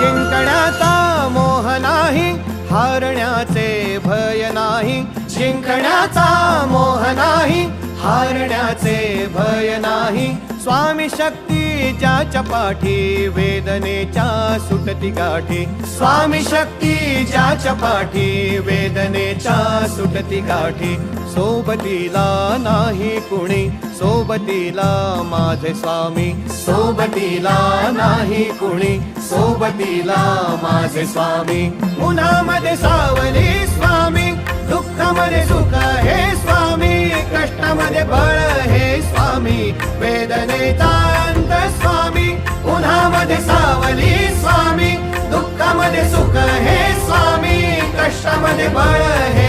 जिंकण्याचा मोह नाही, हारण्याचे भय नाही. जिंकण्याचा मोह नाही, हारण्याचे भय नाही. स्वामी शक्ती ज्याच्या पाठी, वेदनेच्या सुटती गाठी. स्वामी शक्ती ज्याच्या पाठी, वेदनेच्या सुटती गाठी. सोबतीला नाही कुणी, सोबतीला माझे स्वामी. सोबतीला नाही कुणी, सोबतीला माझे स्वामी. उन्हामध्ये सावली स्वामी, दुःखामध्ये सुख हे स्वामी. कष्टामध्ये बळ हे स्वामी, वेदनेचा अंत स्वामी. उन्हामध्ये सावली स्वामी, दुःखामध्ये सुख हे स्वामी. कष्टामध्ये बळ हे